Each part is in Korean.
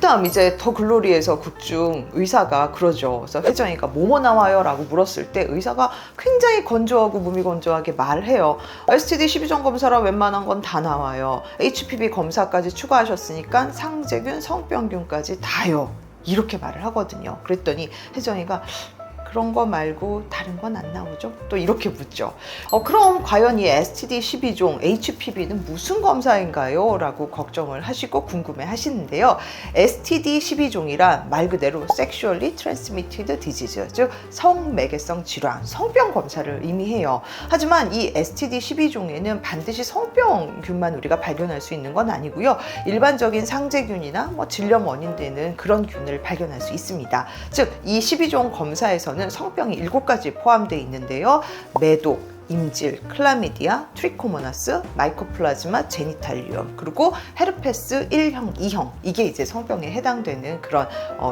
다음 이제 더 글로리에서 극중 의사가 그러죠. 그래서 혜정이가 뭐뭐 나와요? 라고 물었을 때 의사가 굉장히 건조하고 무미건조하게 말해요. STD 12종 검사라 웬만한 건 다 나와요. HPV 검사까지 추가하셨으니까 상재균, 성병균까지 다요. 이렇게 말을 하거든요. 그랬더니 혜정이가 그런 거 말고 다른 건 안 나오죠? 또 이렇게 묻죠. 그럼 과연 이 STD 12종 HPV는 무슨 검사인가요? 라고 걱정을 하시고 궁금해 하시는데요. STD 12종이란 말 그대로 Sexually Transmitted Disease, 즉 성매개성 질환, 성병 검사를 의미해요. 하지만 이 STD 12종에는 반드시 성병균만 우리가 발견할 수 있는 건 아니고요. 일반적인 상재균이나 질염 원인 되는 그런 균을 발견할 수 있습니다. 즉 이 12종 검사에서는 성병이 7가지 포함되어 있는데요. 매독, 임질, 클라미디아, 트리코모나스, 마이코플라즈마, 제니탈리움, 그리고 헤르페스 1형, 2형, 이게 이제 성병에 해당되는 그런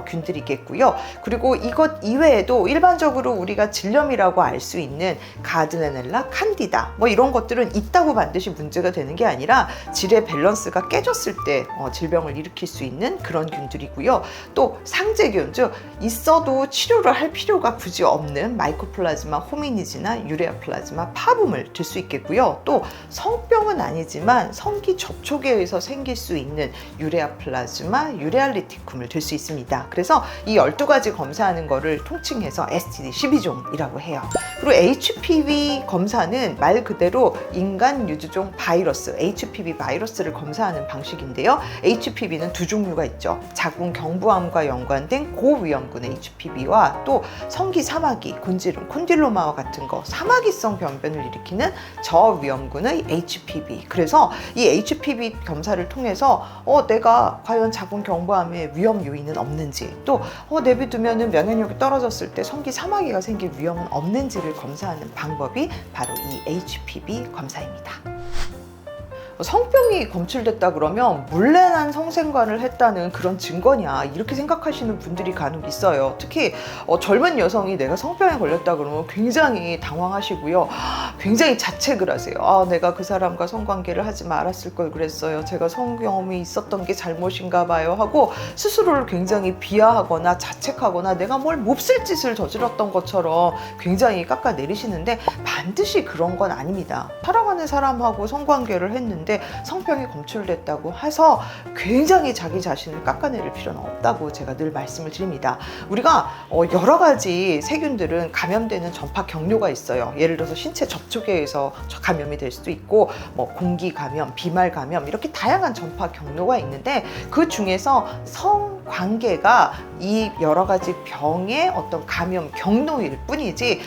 균들이겠고요. 그리고 이것 이외에도 일반적으로 우리가 질염이라고 알 수 있는 가드네넬라, 칸디다 이런 것들은 있다고 반드시 문제가 되는 게 아니라 질의 밸런스가 깨졌을 때 질병을 일으킬 수 있는 그런 균들이고요. 또 상재균, 즉 있어도 치료를 할 필요가 굳이 없는 마이코플라즈마 호미니지나 유레아 플라즈마 파붐을 들 수 있겠고요. 또 성병은 아니지만 성기 접촉에 의해서 생길 수 있는 유레아 플라즈마, 유레알리티쿰을 들 수 있습니다. 그래서 이 12가지 검사하는 거를 통칭해서 STD 12종이라고 해요. 그리고 HPV 검사는 말 그대로 인간 유두종 바이러스, HPV 바이러스를 검사하는 방식인데요. HPV는 두 종류가 있죠. 자궁 경부암과 연관된 고위험군 HPV와 또 성기 사마귀, 곤지름, 콘딜로마와 같은 거, 사마귀성 변변을 일으키는 저위험군의 HPV. 그래서 이 HPV 검사를 통해서 내가 과연 자궁 경부암의 위험 요인은 없는지, 또 내비두면 면역력이 떨어졌을 때 성기 사마귀가 생길 위험은 없는지를 검사하는 방법이 바로 이 HPV 검사입니다. 성병이 검출됐다 그러면 물레난 성생활을 했다는 그런 증거냐, 이렇게 생각하시는 분들이 간혹 있어요. 특히 젊은 여성이 내가 성병에 걸렸다 그러면 굉장히 당황하시고요. 굉장히 자책을 하세요. 내가 그 사람과 성관계를 하지 말았을 걸 그랬어요. 제가 성경험이 있었던 게 잘못인가 봐요 하고 스스로를 굉장히 비하하거나 자책하거나 내가 뭘 몹쓸 짓을 저질렀던 것처럼 굉장히 깎아내리시는데 반드시 그런 건 아닙니다. 사랑하는 사람하고 성관계를 했는데 성병이 검출됐다고 해서 굉장히 자기 자신을 깎아내릴 필요는 없다고 제가 늘 말씀을 드립니다. 우리가 여러 가지 세균들은 감염되는 전파 경로가 있어요. 예를 들어서 신체 접촉에 의해서 감염이 될 수도 있고 공기 감염, 비말 감염, 이렇게 다양한 전파 경로가 있는데 그 중에서 성관계가 이 여러 가지 병의 어떤 감염 경로일 뿐이지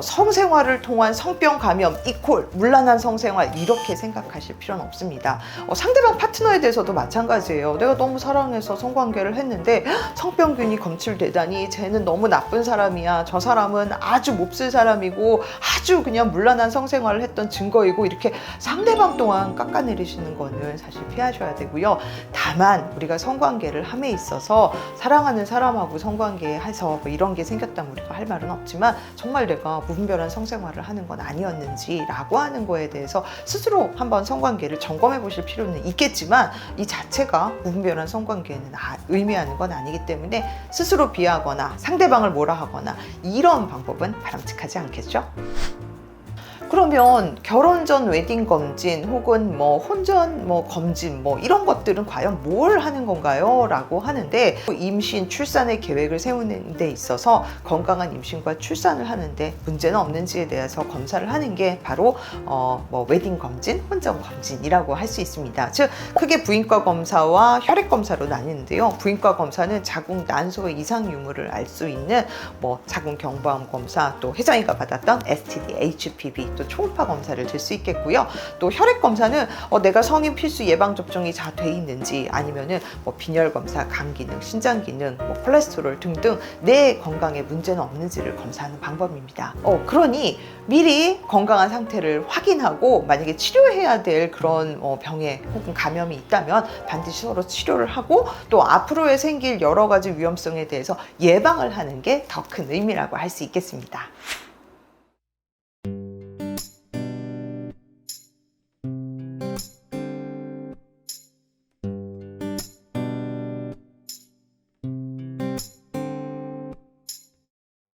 성생활을 통한 성병 감염 이퀄 문란한 성생활, 이렇게 생각하실 필요는 없습니다. 상대방 파트너에 대해서도 마찬가지예요. 내가 너무 사랑해서 성관계를 했는데 성병균이 검출되다니 쟤는 너무 나쁜 사람이야, 저 사람은 아주 몹쓸 사람이고 아주 그냥 문란한 성생활을 했던 증거이고, 이렇게 상대방 또한 깎아내리시는 거는 사실 피하셔야 되고요. 다만 우리가 성관계를 함에 있어서 사랑하는 사람하고 성관계해서 이런 게 생겼다면 우리가 할 말은 없지만 정말 내가 무분별한 성생활을 하는 건 아니었는지 라고 하는 거에 대해서 스스로 한번 성관계를 점검해 보실 필요는 있겠지만 이 자체가 무분별한 성관계는 의미하는 건 아니기 때문에 스스로 비하하거나 상대방을 뭐라 하거나 이런 방법은 바람직하지 않겠죠? 그러면 결혼 전 웨딩 검진 혹은 혼전 검진 이런 것들은 과연 뭘 하는 건가요? 라고 하는데, 임신, 출산의 계획을 세우는 데 있어서 건강한 임신과 출산을 하는데 문제는 없는지에 대해서 검사를 하는 게 바로 웨딩 검진, 혼전 검진이라고 할 수 있습니다. 즉 크게 부인과 검사와 혈액 검사로 나뉘는데요. 부인과 검사는 자궁 난소의 이상 유무를 알 수 있는 자궁 경부암 검사, 또 혜정이가 받았던 STD, HPV, 또 초음파 검사를 들 수 있겠고요. 또 혈액 검사는 내가 성인 필수 예방 접종이 다 돼 있는지, 아니면은 빈혈 검사, 간 기능, 신장 기능, 콜레스테롤 등등 내 건강에 문제는 없는지를 검사하는 방법입니다. 그러니 미리 건강한 상태를 확인하고 만약에 치료해야 될 그런 병에 혹은 감염이 있다면 반드시 서로 치료를 하고 또 앞으로에 생길 여러 가지 위험성에 대해서 예방을 하는 게 더 큰 의미라고 할 수 있겠습니다.